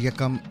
1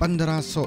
1500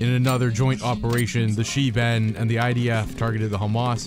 In another joint operation, the Shivan and the IDF targeted the Hamas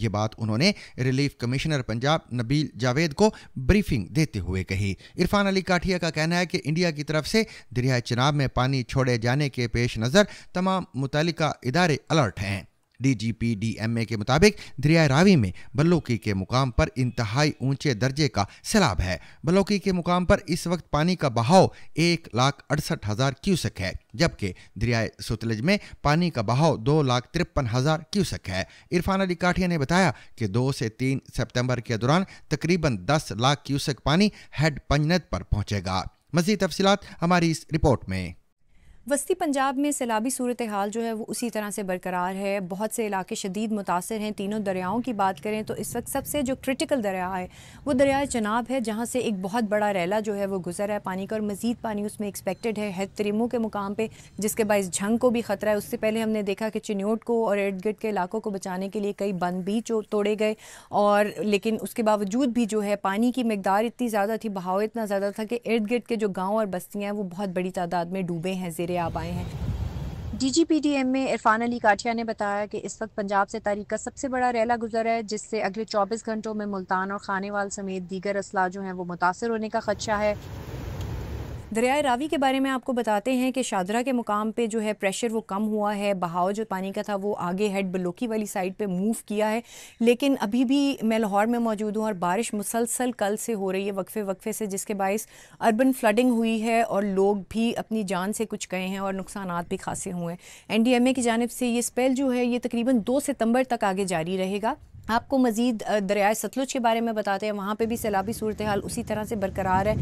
یہ بات انہوں نے ریلیف کمشنر پنجاب نبیل جاوید کو بریفنگ دیتے ہوئے کہی۔ عرفان علی کاٹھیا کا کہنا ہے کہ انڈیا کی طرف سے دریائے چناب میں پانی چھوڑے جانے کے پیش نظر تمام متعلقہ ادارے الرٹ ہیں۔ D G P D M A کے مطابق دریائے راوی میں بلوکی کے مقام پر انتہائی اونچے درجے کا سیلاب ہے۔ بلوکی کے مقام پر اس وقت پانی کا بہاؤ 1,68,000 کیوسک ہے، جبکہ دریائے ستلج میں پانی کا بہاؤ 2,53,000 کیوسک ہے۔ عرفان علی کاٹھیا نے بتایا کہ 2 سے 3 سپتمبر کے دوران تقریباً 10 لاکھ کیوسک پانی ہیڈ پنجنت پر پہنچے گا۔ مزید تفصیلات ہماری اس رپورٹ میں۔ وسطی پنجاب میں سیلابی صورتحال جو ہے وہ اسی طرح سے برقرار ہے، بہت سے علاقے شدید متاثر ہیں۔ تینوں دریاؤں کی بات کریں تو اس وقت سب سے جو کرٹیکل دریا ہے وہ دریائے چناب ہے، جہاں سے ایک بہت بڑا ریلا جو ہے وہ گزر ہے پانی کا، اور مزید پانی اس میں ایکسپیکٹڈ ہے ہیڈ تریمو کے مقام پہ، جس کے باعث جھنگ کو بھی خطرہ ہے۔ اس سے پہلے ہم نے دیکھا کہ چنیوٹ کو اور ارد گرد کے علاقوں کو بچانے کے لیے کئی بند بھی توڑے گئے، اور لیکن اس کے باوجود بھی جو ہے پانی کی مقدار اتنی زیادہ تھی، بہاؤ اتنا زیادہ تھا کہ ارد گرد کے جو گاؤں اور بستیاں ہیں وہ بہت بڑی تعداد میں ڈوبے ہیں، زیر آب آئے ہیں۔ D G P D M میں عرفان علی کاٹھیا نے بتایا کہ اس وقت پنجاب سے تاریخ کا سب سے بڑا ریلا گزر ہے، جس سے اگلے 24 گھنٹوں میں ملتان اور خانیوال سمیت دیگر اضلاع جو ہیں وہ متاثر ہونے کا خدشہ ہے۔ دریائے راوی کے بارے میں آپ کو بتاتے ہیں کہ شادرہ کے مقام پہ جو ہے پریشر وہ کم ہوا ہے، بہاؤ جو پانی کا تھا وہ آگے ہیڈ بلوکی والی سائڈ پہ موو کیا ہے، لیکن ابھی بھی میں لاہور میں موجود ہوں اور بارش مسلسل کل سے ہو رہی ہے وقفے سے، جس کے باعث اربن فلڈنگ ہوئی ہے اور لوگ بھی اپنی جان سے کچھ گئے ہیں اور نقصانات بھی خاصے ہوئے ہیں۔ این ڈی ایم اے کی جانب سے یہ سپیل جو ہے یہ تقریباً 2 ستمبر تک آگے جاری رہے گا۔ آپ کو مزید دریائے ستلج کے بارے میں بتاتے ہیں، وہاں پہ بھی سیلابی صورتحال اسی طرح سے برقرار ہے۔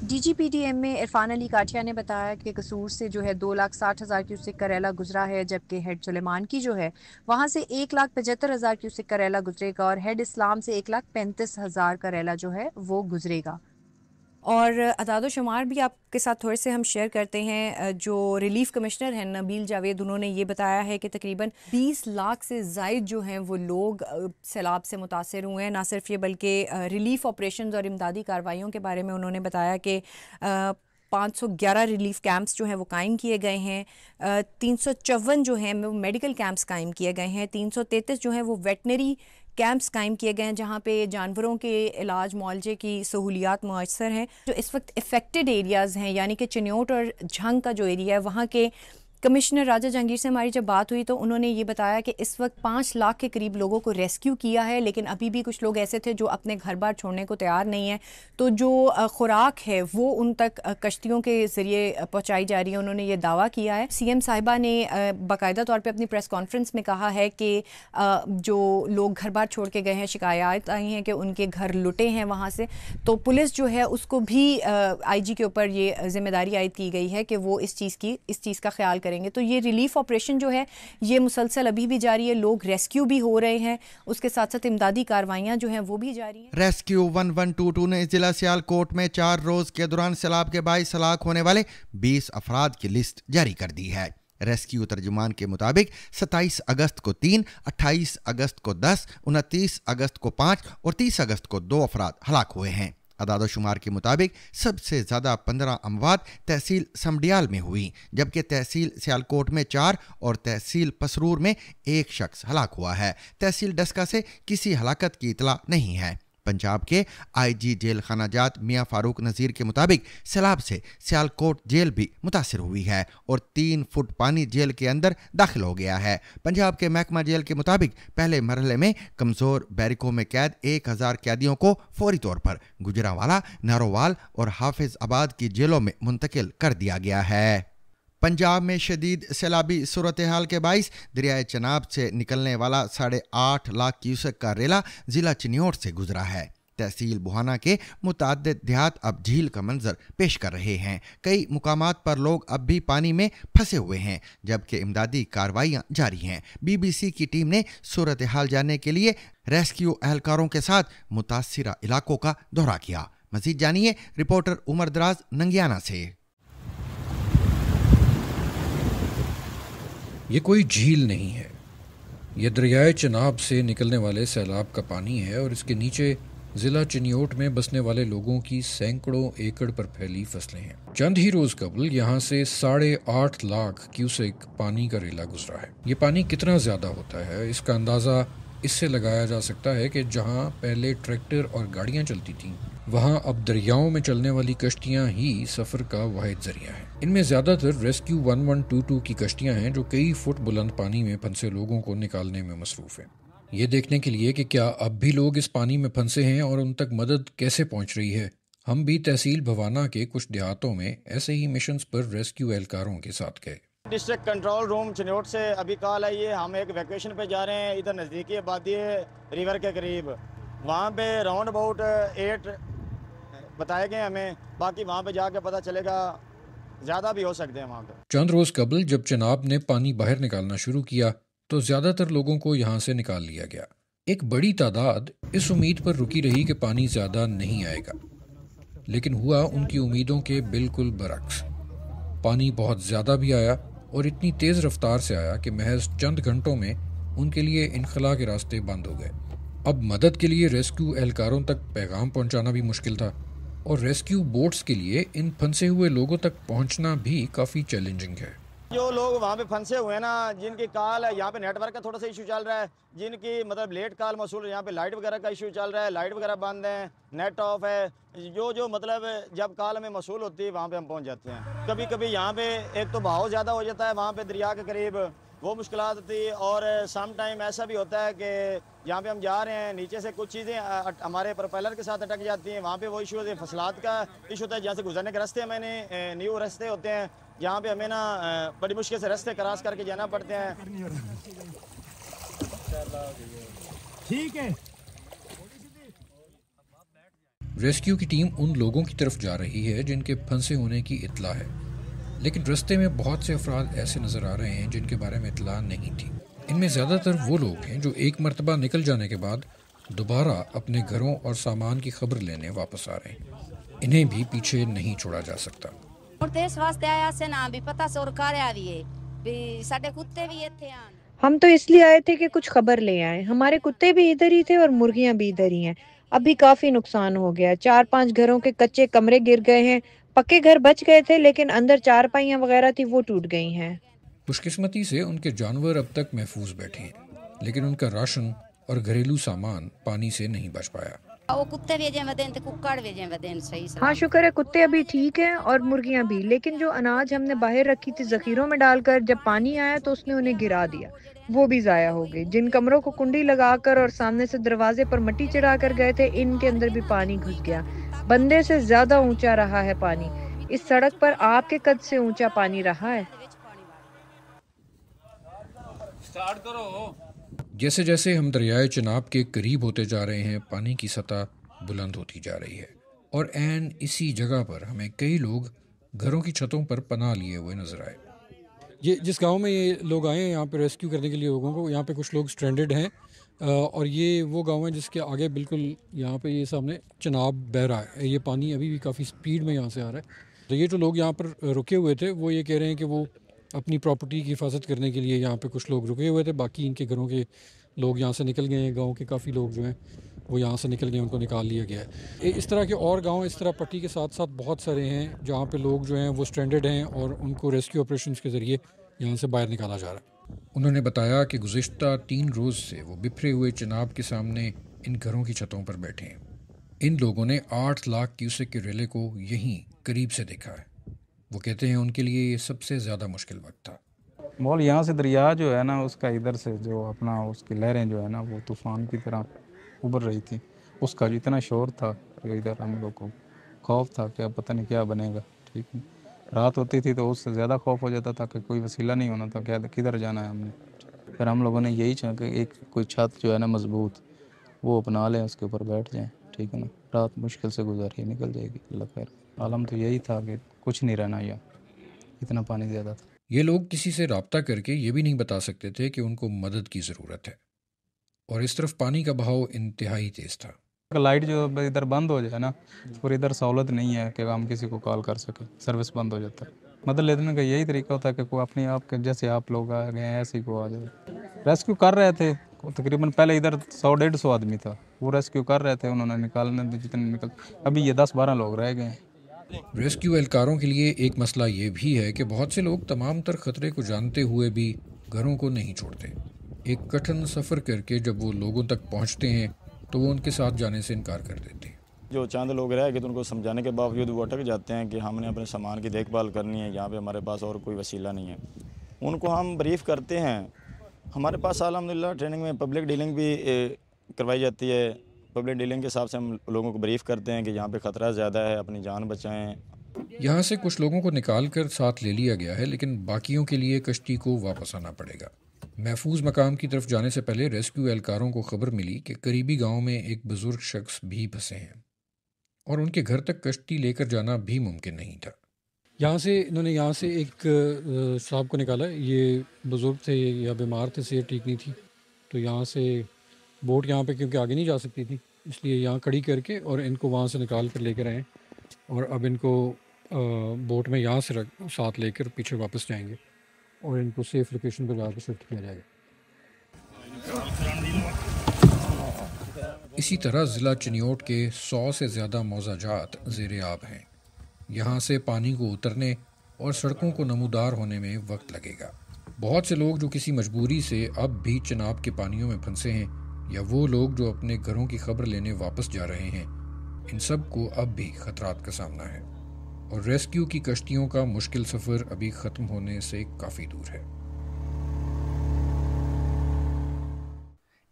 D G P D M میں عرفان علی کاٹھیا نے بتایا کہ قصور سے جو ہے 2,60,000 کیوسک کا ریلا گزرا ہے، جبکہ ہیڈ سلیمان کی جو ہے وہاں سے 1,75,000 کیوسک کا ریلا گزرے گا، اور ہیڈ اسلام سے 1,35,000 کا ریلا جو ہے وہ گزرے گا۔ اور اعداد و شمار بھی آپ کے ساتھ تھوڑے سے ہم شیئر کرتے ہیں۔ جو ریلیف کمشنر ہیں نبیل جاوید، انہوں نے یہ بتایا ہے کہ تقریباً 20 لاکھ سے زائد جو ہیں وہ لوگ سیلاب سے متاثر ہوئے ہیں۔ نہ صرف یہ بلکہ ریلیف آپریشنز اور امدادی کارروائیوں کے بارے میں انہوں نے بتایا کہ 511 ریلیف کیمپس جو ہیں وہ قائم کیے گئے ہیں، 354 جو ہیں وہ میڈیکل کیمپس قائم کیے گئے ہیں، 333 جو ہیں وہ ویٹنری کیمپس قائم کیے گئے ہیں جہاں پہ جانوروں کے علاج معالجے کی سہولیات میسر ہیں۔ جو اس وقت افیکٹڈ ایریاز ہیں یعنی کہ چنیوٹ اور جھنگ کا جو ایریا ہے، وہاں کے کمشنر راجہ جہانگیر سے ہماری جب بات ہوئی تو انہوں نے یہ بتایا کہ اس وقت 5 لاکھ کے قریب لوگوں کو ریسکیو کیا ہے، لیکن ابھی بھی کچھ لوگ ایسے تھے جو اپنے گھر بار چھوڑنے کو تیار نہیں ہیں، تو جو خوراک ہے وہ ان تک کشتیوں کے ذریعے پہنچائی جا رہی ہے۔ انہوں نے یہ دعویٰ کیا ہے۔ سی ایم صاحبہ نے باقاعدہ طور پہ اپنی پریس کانفرنس میں کہا ہے کہ جو لوگ گھر بار چھوڑ کے گئے ہیں، شکایات آئی ہیں کہ ان کے گھر لٹے ہیں وہاں سے، تو پولیس جو ہے اس کو بھی آئی جی کے اوپر یہ ذمہ داری عائد کی گئی ہے کہ وہ اس چیز کا خیال کریں گے۔ تو یہ ریلیف آپریشن جو ہے یہ مسلسل ابھی بھی جاری ہے، لوگ ریسکیو بھی ہو رہے ہیں، اس کے ساتھ ساتھ امدادی کارروائیاں جو ہیں وہ بھی جاری ہیں۔ ریسکیو 1122 نے ضلع سیالکوٹ میں 4 روز کے دوران سیلاب کے باعث ہلاک ہونے والے 20 افراد کی لسٹ جاری کر دی ہے۔ ریسکیو ترجمان کے مطابق 27 اگست کو 3، 28 اگست کو 10، 29 اگست کو 5 اور 30 اگست کو 2 افراد ہلاک ہوئے ہیں۔ اعداد و شمار کے مطابق سب سے زیادہ 15 اموات تحصیل سمڈیال میں ہوئی، جبکہ تحصیل سیالکوٹ میں 4 اور تحصیل پسرور میں 1 شخص ہلاک ہوا ہے۔ تحصیل ڈسکا سے کسی ہلاکت کی اطلاع نہیں ہے۔ پنجاب کے آئی جی جیل خانہ جات میاں فاروق نذیر کے مطابق سیلاب سے سیالکوٹ جیل بھی متاثر ہوئی ہے اور 3 فٹ پانی جیل کے اندر داخل ہو گیا ہے۔ پنجاب کے محکمہ جیل کے مطابق پہلے مرحلے میں کمزور بیرکوں میں قید 1000 قیدیوں کو فوری طور پر گجرانوالہ، نارووال اور حافظ آباد کی جیلوں میں منتقل کر دیا گیا ہے۔ پنجاب میں شدید سیلابی صورتحال کے باعث دریائے چناب سے نکلنے والا 8.5 لاکھ کیوسک کا ریلا ضلع چنیوٹ سے گزرا ہے۔ تحصیل بوہانہ کے متعدد دیہات اب جھیل کا منظر پیش کر رہے ہیں۔ کئی مقامات پر لوگ اب بھی پانی میں پھنسے ہوئے ہیں، جبکہ امدادی کارروائیاں جاری ہیں۔ بی بی سی کی ٹیم نے صورتحال جاننے کے لیے ریسکیو اہلکاروں کے ساتھ متاثرہ علاقوں کا دورہ کیا۔ مزید جانیے رپورٹر عمر دراز ننگیانہ سے۔ یہ کوئی جھیل نہیں ہے، یہ دریائے چناب سے نکلنے والے سیلاب کا پانی ہے اور اس کے نیچے ضلع چنیوٹ میں بسنے والے لوگوں کی سینکڑوں ایکڑ پر پھیلی فصلیں ہیں۔ چند ہی روز قبل یہاں سے 8.5 لاکھ کیوسک پانی کا ریلا گزرا ہے۔ یہ پانی کتنا زیادہ ہوتا ہے اس کا اندازہ اس سے لگایا جا سکتا ہے کہ جہاں پہلے ٹریکٹر اور گاڑیاں چلتی تھیں وہاں اب دریاؤں میں چلنے والی کشتیاں ہی سفر کا واحد ذریعہ ہیں۔ ان میں زیادہ تر ریسکیو 1122 کی کشتیاں ہیں جو کئی فٹ بلند پانی میں پھنسے لوگوں کو نکالنے میں مصروف ہیں، یہ دیکھنے کے لیے کہ کیا اب بھی لوگ اس پانی میں پھنسے ہیں اور ان تک مدد کیسے پہنچ رہی ہے۔ ہم بھی تحصیل بھوانا کے کچھ دیہاتوں میں ایسے ہی مشنز پر ریسکیو اہلکاروں کے ساتھ گئے۔ ڈسٹرکٹ کنٹرول روم چنیوٹ سے ابھی کال آئی ہے، ہم ایک ویکیشن پہ جا رہے ہیں، ادھر نزدیکی آبادی ہے ریور کے قریب، وہاں پہ راؤنڈ اباؤٹ 8 بتائے گئے ہمیں، باقی وہاں پہ جا کے پتہ چلے گا، زیادہ بھی ہو سکتے ہیں وہاں پہ۔ چند روز قبل جب چناب نے پانی باہر نکالنا شروع کیا تو زیادہ تر لوگوں کو یہاں سے نکال لیا گیا۔ ایک بڑی تعداد اس امید پر رکی رہی کہ پانی زیادہ نہیں آئے گا، لیکن ہوا ان کی امیدوں کے بالکل برعکس۔ پانی بہت زیادہ بھی آیا اور اتنی تیز رفتار سے آیا کہ محض چند گھنٹوں میں ان کے لیے انخلا کے راستے بند ہو گئے۔ اب مدد کے لیے ریسکیو اہلکاروں تک پیغام پہنچانا بھی مشکل تھا، اور ریسکیو بوٹس کے لیے ان پھنسے ہوئے لوگوں تک پہنچنا بھی کافی چیلنجنگ ہے۔ جو لوگ وہاں پہ پھنسے ہوئے ہیں نا، جن کی کال ہے، یہاں پہ نیٹ ورک کا تھوڑا سا ایشو چل رہا ہے، جن کی مطلب لیٹ کال موصول ہے، یہاں پہ لائٹ وغیرہ کا ایشو چل رہا ہے، لائٹ وغیرہ بند ہے، نیٹ آف ہے، جو مطلب جب کال ہمیں موصول ہوتی ہے وہاں پہ ہم پہنچ جاتے ہیں۔ کبھی کبھی یہاں پہ ایک تو بہاؤ زیادہ ہو جاتا ہے وہاں پہ دریا کے قریب، وہ مشکلات ہوتی ہے، اور سم ٹائم ایسا بھی ہوتا ہے کہ جہاں پہ ہم جا رہے ہیں نیچے سے کچھ چیزیں ہمارے پروپیلر کے ساتھ اٹک جاتی ہیں، وہاں پہ وہ ایشو ہوتے ہیں، فصلات کا ایشو ہوتا ہے، جہاں سے گزرنے کے راستے ہمیں نیو راستے ہوتے ہیں، جہاں پہ ہمیں نا بڑی مشکل سے راستے کراس کر کے جانا پڑتے ہیں۔ ٹھیک ہے۔ ریسکیو کی ٹیم ان لوگوں کی طرف جا رہی ہے جن کے پھنسے ہونے کی اطلاع ہے، لیکن رستے میں بہت سے افراد ایسے نظر آ رہے ہیں جن کے بارے میں اطلاع نہیں تھی۔ ان میں زیادہ تر وہ لوگ ہیں جو ایک مرتبہ نکل جانے کے بعد دوبارہ اپنے گھروں اور سامان کی خبر لینے واپس آ رہے ہیں۔ انہیں بھی پیچھے نہیں چھوڑا جا سکتا۔ ہم تو اس لیے آئے تھے کہ کچھ خبر لے آئے، ہمارے کتے بھی ادھر ہی تھے اور مرغیاں بھی ادھر ہی ہیں۔ ابھی کافی نقصان ہو گیا، 4-5 گھروں کے کچے کمرے گر گئے ہیں، پکے گھر بچ گئے تھے لیکن اندر چارپائیاں وغیرہ تھی وہ ٹوٹ گئی ہیں۔ خوش قسمتی سے ان کے جانور اب تک محفوظ بیٹھے ہیں، لیکن ان کا راشن اور گھریلو سامان پانی سے نہیں بچ پایا۔ ہاں شکر ہے کتے ابھی ٹھیک ہیں اور مرغیاں بھی، لیکن جو اناج ہم نے باہر رکھی تھی ذخیروں میں ڈال کر، جب پانی آیا تو اس نے انہیں گرا دیا، وہ بھی ضائع ہو گئی۔ جن کمروں کو کنڈی لگا کر اور سامنے سے دروازے پر مٹی چڑھا کر گئے تھے، ان کے اندر بھی پانی گھس گیا، بندے سے زیادہ اونچا رہا ہے پانی۔ اس سڑک پر آپ کے قد سے اونچا پانی رہا ہے۔ جیسے جیسے ہم دریائے چناب کے قریب ہوتے جا رہے ہیں، پانی کی سطح بلند ہوتی جا رہی ہے، اور عین اسی جگہ پر ہمیں کئی لوگ گھروں کی چھتوں پر پناہ لیے ہوئے نظر آئے۔ یہ جس گاؤں میں یہ لوگ آئے ہیں یہاں پہ ریسکیو کرنے کے لیے لوگوں کو، یہاں پہ کچھ لوگ سٹرینڈڈ ہیں، اور یہ وہ گاؤں ہے جس کے آگے بالکل یہاں پہ یہ سامنے چناب بہہ رہا ہے، یہ پانی ابھی بھی کافی سپیڈ میں یہاں سے آ رہا ہے۔ تو یہ جو لوگ یہاں پر رکے ہوئے تھے وہ یہ کہہ رہے ہیں کہ وہ اپنی پراپرٹی کی حفاظت کرنے کے لیے یہاں پہ کچھ لوگ رکے ہوئے تھے، باقی ان کے گھروں کے لوگ یہاں سے نکل گئے ہیں، گاؤں کے کافی لوگ جو ہیں وہ یہاں سے نکل گئے، ان کو نکال لیا گیا ہے۔ اس طرح کے اور گاؤں اس طرح پٹی کے ساتھ ساتھ بہت سارے ہیں جہاں پہ لوگ جو ہیں وہ سٹرینڈڈ ہیں اور ان کو ریسکیو آپریشنز کے ذریعے یہاں سے باہر نکالا جا رہا ہے۔ انہوں نے بتایا کہ گزشتہ 3 روز سے وہ بکھرے ہوئے چناب کے سامنے ان گھروں کی چھتوں پر بیٹھے ہیں۔ ان لوگوں نے 8 لاکھ کیوسک کے ریلے کو یہیں قریب سے دیکھا ہے۔ وہ کہتے ہیں ان کے لیے یہ سب سے زیادہ مشکل وقت تھا۔ مول یہاں سے دریا جو ہے نا اس کا ادھر سے جو اپنا اس کی لہریں جو ہے نا وہ طوفان کی طرح ابھر رہی تھی، اس کا اتنا شور تھا کہ ادھر ہم لوگ کو خوف تھا کہ اب پتہ نہیں کیا بنے گا۔ ٹھیک ہے، رات ہوتی تھی تو اس سے زیادہ خوف ہو جاتا تھا کہ کوئی وسیلہ نہیں ہونا تھا، کدھر جانا ہے ہم نے۔ پھر ہم لوگوں نے یہی چاہا کہ ایک کوئی چھت جو ہے نا مضبوط وہ اپنا لیں، اس کے اوپر بیٹھ جائیں، ٹھیک ہے نا، رات مشکل سے گزاری نکل جائے گی، اللہ خیر۔ عالم تو یہی تھا کہ کچھ نہیں رہنا، یا اتنا پانی زیادہ تھا۔ یہ لوگ کسی سے رابطہ کر کے یہ بھی نہیں بتا سکتے تھے کہ ان کو مدد کی ضرورت ہے، اور اس طرف پانی کا بہاؤ انتہائی تیز تھا۔ لائٹ جو ادھر بند ہو جائے نا، اور ادھر سہولت نہیں ہے کہ ہم کسی کو کال کر سکیں، سروس بند ہو جاتا ہے۔ مدد لینے کا یہی طریقہ ہوتا ہے کہ کوئی اپنے آپ کے جیسے آپ لوگ آ گئے ہیں ایسے ہی کو آ جائے۔ ریسکیو کر رہے تھے تقریباً، پہلے ادھر 100-150 آدمی تھا، وہ ریسکیو کر رہے تھے، انہوں نے نکالنے جتنے نکل، ابھی یہ 10-12 لوگ رہ گئے ہیں۔ ریسکیو اہلکاروں کے لیے ایک مسئلہ یہ بھی ہے کہ بہت سے لوگ تمام تر خطرے کو جانتے ہوئے بھی گھروں کو نہیں چھوڑتے۔ ایک کٹھن سفر کر کے جب وہ لوگوں تک پہنچتے ہیں تو وہ ان کے ساتھ جانے سے انکار کر دیتے ہیں۔ جو چند لوگ رہ گئے تو ان کو سمجھانے کے باوجود وہ اٹک جاتے ہیں کہ ہم نے اپنے سامان کی دیکھ بھال کرنی ہے، یہاں پہ ہمارے پاس اور کوئی وسیلہ نہیں ہے۔ ان کو ہم بریف کرتے ہیں۔ ہمارے پاس الحمدللہ ٹریننگ میں پبلک ڈیلنگ بھی کروائی جاتی ہے۔ پبلک ڈیلنگ کے حساب سے ہم لوگوں کو بریف کرتے ہیں کہ یہاں پہ خطرہ زیادہ ہے، اپنی جان بچائیں۔ یہاں سے کچھ لوگوں کو نکال کر ساتھ لے لیا گیا ہے، لیکن باقیوں کے لیے کشتی کو واپس آنا پڑے گا۔ محفوظ مقام کی طرف جانے سے پہلے ریسکیو اہلکاروں کو خبر ملی کہ قریبی گاؤں میں ایک بزرگ شخص بھی پھنسے ہیں اور ان کے گھر تک کشتی لے کر جانا بھی ممکن نہیں تھا۔ انہوں نے یہاں سے ایک صاحب کو نکالا، یہ بزرگ تھے یا بیمار تھے، صحت ٹھیک نہیں تھی، تو یہاں سے بوٹ یہاں پہ کیونکہ آگے نہیں جا سکتی تھی، اس لیے یہاں کھڑی کر کے اور ان کو وہاں سے نکال کر لے کر آئے، اور اب ان کو بوٹ میں یہاں سے ساتھ لے کر پیچھے واپس جائیں گے اور ان کو سیف لوکیشن پر جا کے شفٹ کیا جائے گا۔ اسی طرح ضلع چنیوٹ کے 100 سے زیادہ موضع جات زیر آب ہیں۔ یہاں سے پانی کو اترنے اور سڑکوں کو نمودار ہونے میں وقت لگے گا۔ بہت سے لوگ جو کسی مجبوری سے اب بھی چناب کے پانیوں میں پھنسے ہیں، یا وہ لوگ جو اپنے گھروں کی خبر لینے واپس جا رہے ہیں، ان سب کو اب بھی خطرات کا سامنا ہے، اور ریسکیو کی کشتیوں کا مشکل سفر ابھی ختم ہونے سے کافی دور ہے۔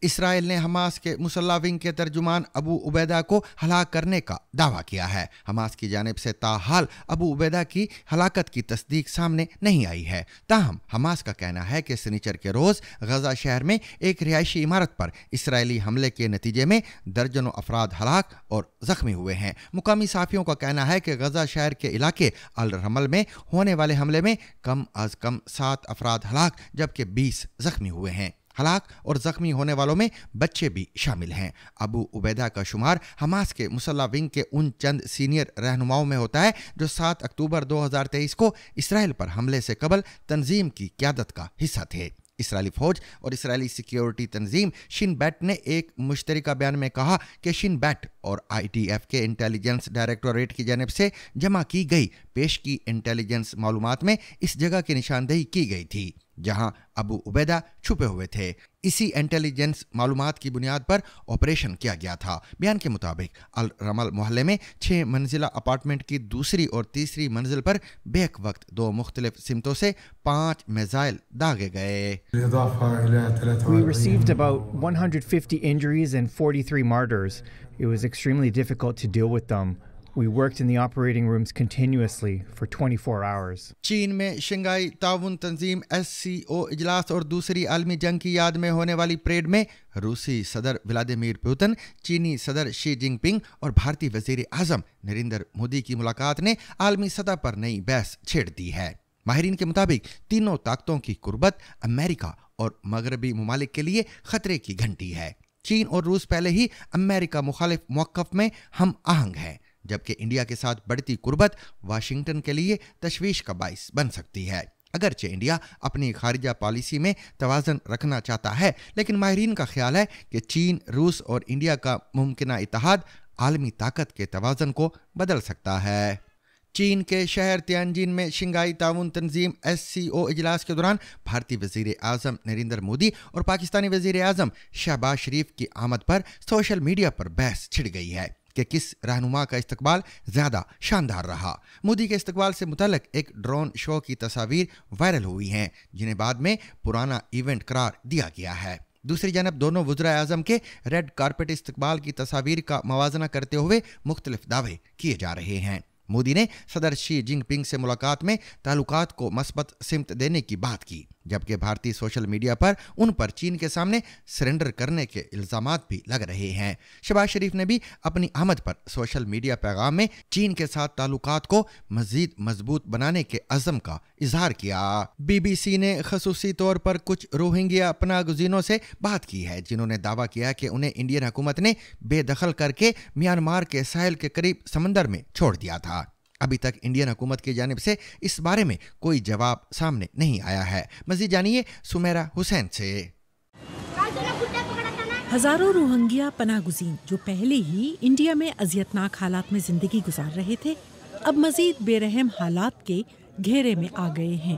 اسرائیل نے حماس کے مسلح ونگ کے ترجمان ابو عبیدہ کو ہلاک کرنے کا دعویٰ کیا ہے۔ حماس کی جانب سے تاحال ابو عبیدہ کی ہلاکت کی تصدیق سامنے نہیں آئی ہے، تاہم حماس کا کہنا ہے کہ سنیچر کے روز غزہ شہر میں ایک رہائشی عمارت پر اسرائیلی حملے کے نتیجے میں درجنوں افراد ہلاک اور زخمی ہوئے ہیں۔ مقامی صحافیوں کا کہنا ہے کہ غزہ شہر کے علاقے الرمل میں ہونے والے حملے میں کم از کم 7 افراد ہلاک جبکہ 20 زخمی ہوئے ہیں۔ ہلاک اور زخمی ہونے والوں میں بچے بھی شامل ہیں۔ ابو عبیدہ کا شمار حماس کے مسلح ونگ کے ان چند سینئر رہنماؤں میں ہوتا ہے جو 7 اکتوبر 2023 کو اسرائیل پر حملے سے قبل تنظیم کی قیادت کا حصہ تھے۔ اسرائیلی فوج اور اسرائیلی سیکیورٹی تنظیم شن بیٹ نے ایک مشترکہ بیان میں کہا کہ شن بیٹ اور IDF کے انٹیلیجنس ڈائریکٹوریٹ کی جانب سے جمع کی گئی پیش کی انٹیلیجنس معلومات میں اس جگہ کی نشاندہی کی گئی تھی جہاں ابو عبیدہ چھپے ہوئے تھے۔ اسی انٹیلیجنس معلومات کی بنیاد پر آپریشن کیا گیا تھا۔ بیان کے مطابق الرمل محلے میں 6 منزلہ اپارٹمنٹ کی دوسری اور تیسری منزل پر بیک وقت 2 مختلف سمتوں سے 5 میزائل داغے گئے۔ We received about 150 injuries and 43 martyrs. It was extremely difficult to deal with them. We worked in the operating rooms continuously for 24 hours. چین میں شنگھائی تعاون تنظیم SCO اجلاس اور دوسری عالمی جنگ کی یاد میں ہونے والی پریڈ میں روسی صدر ولادیمیر پوتن، چینی صدر شی جن پنگ اور بھارتی وزیر اعظم نریندر مودی کی ملاقات نے عالمی سطح پر نئی بحث چھیڑ دی ہے۔ ماہرین کے مطابق تینوں طاقتوں کی قربت امریکہ اور مغربی ممالک کے لیے خطرے کی گھنٹی ہے۔ چین اور روس پہلے ہی امریکہ مخالف موقف میں ہم آہنگ ہیں، جبکہ انڈیا کے ساتھ بڑھتی قربت واشنگٹن کے لیے تشویش کا باعث بن سکتی ہے۔ اگرچہ انڈیا اپنی خارجہ پالیسی میں توازن رکھنا چاہتا ہے، لیکن ماہرین کا خیال ہے کہ چین، روس اور انڈیا کا ممکنہ اتحاد عالمی طاقت کے توازن کو بدل سکتا ہے۔ چین کے شہر تیانجین میں شنگھائی تعاون تنظیم SCO اجلاس کے دوران بھارتی وزیر اعظم نریندر مودی اور پاکستانی وزیر اعظم شہباز شریف کی آمد پر سوشل میڈیا پر بحث چھڑ گئی ہے کہ کس رہنما کا استقبال زیادہ شاندار رہا۔ مودی کے استقبال سے متعلق ایک ڈرون شو کی تصاویر وائرل ہوئی ہیں جنہیں بعد میں پرانا ایونٹ قرار دیا گیا ہے۔ دوسری جانب دونوں وزراء اعظم کے ریڈ کارپٹ استقبال کی تصاویر کا موازنہ کرتے ہوئے مختلف دعوے کیے جا رہے ہیں۔ مودی نے صدر شی جن پنگ سے ملاقات میں تعلقات کو مثبت سمت دینے کی بات کی، جبکہ بھارتی سوشل میڈیا پر ان پر چین کے سامنے سرنڈر کرنے کے الزامات بھی لگ رہے ہیں۔ شہباز شریف نے بھی اپنی آمد پر سوشل میڈیا پیغام میں چین کے ساتھ تعلقات کو مزید مضبوط بنانے کے عزم کا اظہار کیا۔ BBC نے خصوصی طور پر کچھ روہنگیا پناہ گزینوں سے بات کی ہے جنہوں نے دعویٰ کیا کہ انہیں انڈین حکومت نے بے دخل کر کے میانمار کے ساحل کے قریب سمندر میں چھوڑ دیا تھا۔ ابھی تک انڈین حکومت کی جانب سے اس بارے میں کوئی جواب سامنے نہیں آیا ہے۔ مزید جانیے سمیرہ حسین سے۔ ہزاروں روہنگیا پناہ گزین جو پہلے ہی انڈیا میں اذیتناک حالات میں زندگی گزار رہے تھے، اب مزید بے رحم حالات کے گھیرے میں آ گئے ہیں۔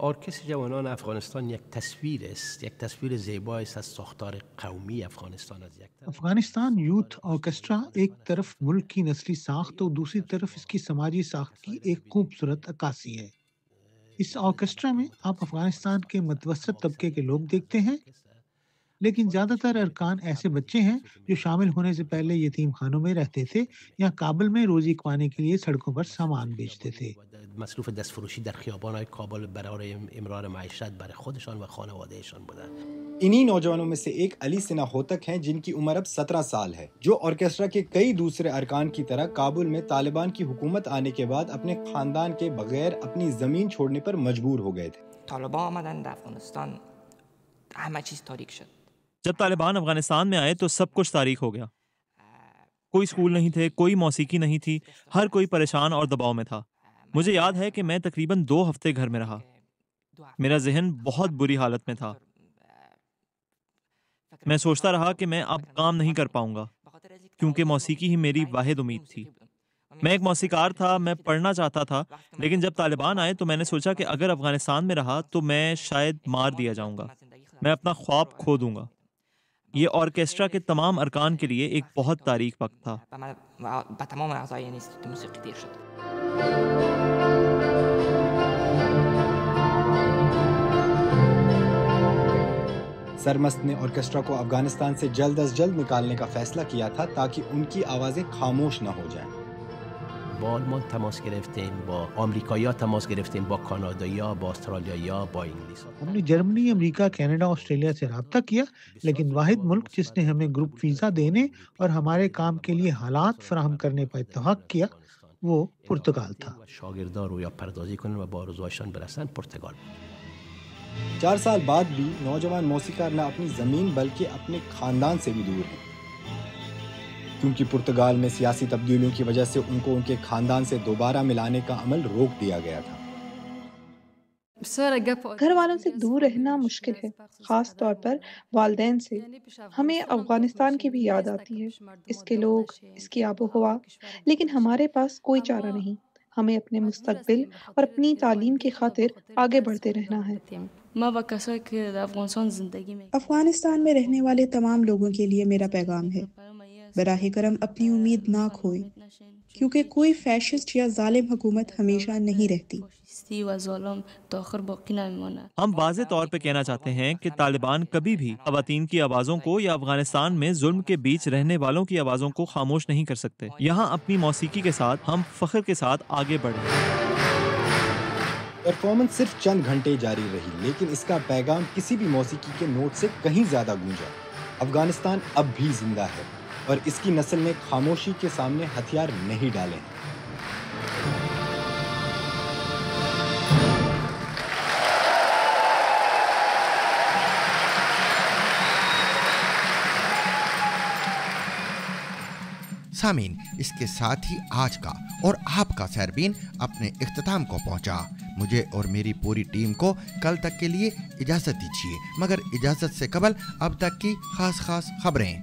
ارکستر جوانان افغانستان یک تصویر است، یک تصویر زیبایی است از ساختار قومی افغانستان. از یک افغانستان یوتھ آرکیسٹرا ایک طرف ملک کی نسلی ساخت اور دوسری طرف اس کی سماجی ساخت کی ایک خوبصورت عکاسی ہے۔ اس آرکیسٹرا میں آپ افغانستان کے متوسط طبقے کے لوگ دیکھتے ہیں، لیکن زیادہ تر ارکان ایسے بچے ہیں جو شامل ہونے سے پہلے یتیم خانوں میں رہتے تھے یا کابل میں روزی کمانے کے لیے سڑکوں پر سامان بیچتے تھے۔ مصروف دستفروشی در خیابان‌های کابل برای امرار معیشت برای خودشان و خانوادهشان بودند. انہی نوجوانوں میں سے ایک علی سنا ہوتک ہیں جن کی عمر اب 17 سال ہے، جو آرکیسٹرا کے کئی دوسرے ارکان کی طرح کابل میں طالبان کی حکومت آنے کے بعد اپنے خاندان کے بغیر اپنی زمین چھوڑنے پر مجبور ہو گئے تھے۔ طالبان آمدن در افغانستان همه چیز تاریک شد۔ جب طالبان افغانستان میں آئے تو سب کچھ تاریک ہو گیا۔ کوئی اسکول نہیں تھے، کوئی موسیقی نہیں تھی، ہر کوئی پریشان اور دباؤ میں تھا۔ مجھے یاد ہے کہ میں تقریباً 2 ہفتے گھر میں رہا۔ میرا ذہن بہت بری حالت میں تھا۔ میں سوچتا رہا کہ میں اب کام نہیں کر پاؤں گا، کیونکہ موسیقی ہی میری واحد امید تھی۔ میں ایک موسیقار تھا، میں پڑھنا چاہتا تھا، لیکن جب طالبان آئے تو میں نے سوچا کہ اگر افغانستان میں رہا تو میں شاید مار دیا جاؤں گا، میں اپنا خواب کھو دوں گا۔ یہ آرکیسٹرا کے تمام ارکان کے لیے ایک بہت تاریک وقت تھا۔ سرمست نے آرکیسٹرا کو افغانستان سے جلد از جلد نکالنے کا فیصلہ کیا تھا تاکہ ان کی آوازیں خاموش نہ ہو جائیں۔ با آلمان تماس گرفتیم، با آمریکایی‌ها تماس گرفتیم، با کانادایی‌ها، با استرالیایی‌ها، با انگلیس‌ها۔ ہم نے جرمنی، امریکہ، کینیڈا، آسٹریلیا سے رابطہ کیا، لیکن واحد ملک جس نے ہمیں گروپ ویزا دینے اور ہمارے کام کے لیے حالات فراہم کرنے پر اتفاق کیا وہ پرتگال تھا۔ شاگردها رویا پردازی کنن و با آرزوهایشان برسن پرتگال۔ 4 سال بعد بھی نوجوان موسیقار نہ اپنی زمین بلکہ اپنے خاندان سے بھی دور ہیں، کیونکہ پرتگال میں سیاسی تبدیلیوں کی وجہ سے ان کو ان کے خاندان سے دوبارہ ملانے کا عمل روک دیا گیا تھا۔ گھر والوں سے دور رہنا مشکل ہے، خاص طور پر والدین سے۔ ہمیں افغانستان کی بھی یاد آتی ہے، اس کے لوگ، اس کی آب و ہوا، لیکن ہمارے پاس کوئی چارہ نہیں۔ ہمیں اپنے مستقبل اور اپنی تعلیم کی خاطر آگے بڑھتے رہنا ہے۔ افغانستان میں رہنے والے تمام لوگوں کے لیے میرا پیغام ہے، براہ کرم اپنی امید نہ کھوئیں، کیونکہ کوئی فیشسٹ یا ظالم حکومت ہمیشہ نہیں رہتی۔ ہم واضح طور پہ کہنا چاہتے ہیں کہ طالبان کبھی بھی خواتین کی آوازوں کو یا افغانستان میں ظلم کے بیچ رہنے والوں کی آوازوں کو خاموش نہیں کر سکتے۔ یہاں اپنی موسیقی کے ساتھ ہم فخر کے ساتھ آگے بڑھیں۔ پرفارمنس صرف چند گھنٹے جاری رہی، لیکن اس کا پیغام کسی بھی موسیقی کے نوٹ سے کہیں زیادہ گونجا۔ افغانستان اب بھی زندہ ہے اور اس کی نسل نے خاموشی کے سامنے ہتھیار نہیں ڈالے ہیں۔ سامعین، اس کے ساتھ ہی آج کا اور آپ کا سیربین اپنے اختتام کو پہنچا۔ مجھے اور میری پوری ٹیم کو کل تک کے لیے اجازت دیجیے، مگر اجازت سے قبل اب تک کی خاص خبریں۔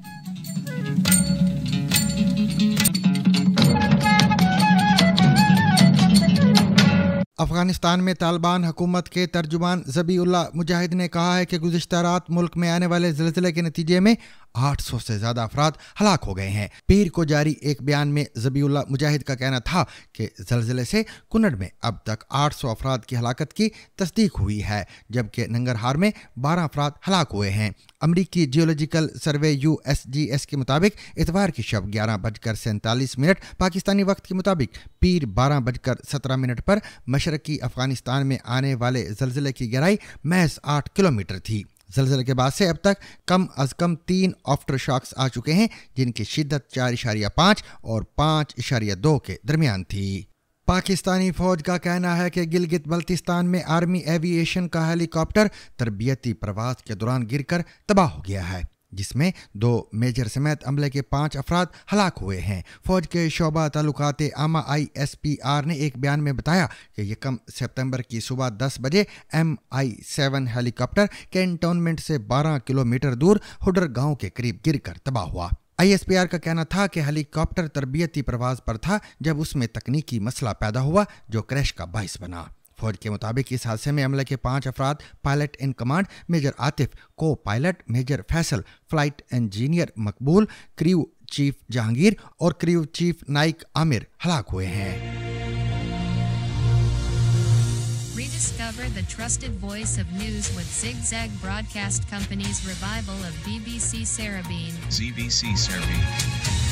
افغانستان میں طالبان حکومت کے ترجمان ذبیح اللہ مجاہد نے کہا ہے کہ گزشتہ رات ملک میں آنے والے زلزلے کے نتیجے میں 800 سے زیادہ افراد ہلاک ہو گئے ہیں۔ پیر کو جاری ایک بیان میں ذبیح اللہ مجاہد کا کہنا تھا کہ زلزلے سے کنڑ میں اب تک 800 افراد کی ہلاکت کی تصدیق ہوئی ہے، جبکہ ننگرہار میں 12 افراد ہلاک ہوئے ہیں۔ امریکی جیولوجیکل سروے USGS کے مطابق اتوار کی شب 11:47 پاکستانی وقت کے مطابق پیر 12:17 پر مشرقی افغانستان میں آنے والے زلزلے کی گہرائی محض 8 کلومیٹر تھی۔ زلزلے کے بعد سے اب تک کم از کم 3 آفٹر شاکس آ چکے ہیں، جن کی شدت 4.5 اور 5.2 کے درمیان تھی۔ پاکستانی فوج کا کہنا ہے کہ گلگت بلتستان میں آرمی ایوی ایشن کا ہیلی کاپٹر تربیتی پرواز کے دوران گر کر تباہ ہو گیا ہے، جس میں 2 میجر سمیت عملے کے 5 افراد ہلاک ہوئے ہیں۔ فوج کے شعبہ تعلقات عامہ ISPR نے ایک بیان میں بتایا کہ 1 ستمبر کی صبح 10 بجے MI-7 ہیلی کاپٹر کینٹونمنٹ سے 12 کلومیٹر دور ہڈر گاؤں کے قریب گر کر تباہ ہوا۔ ISPR کا کہنا تھا کہ ہیلی کاپٹر تربیتی پرواز پر تھا جب اس میں تکنیکی مسئلہ پیدا ہوا جو کریش کا باعث بنا۔ فوج کے مطابق اس حادثے میں عملے کے 5 افراد، pilot in command major Atif, co-pilot major Faisal, flight engineer Maqbool, crew chief Jahangir اور کریو چیف نائک عامر ہلاک ہوئے ہیں۔ Rediscover the trusted voice of news with Zigzag Broadcast Company's revival of BBC Sarabeen. ZBC Sarabeen.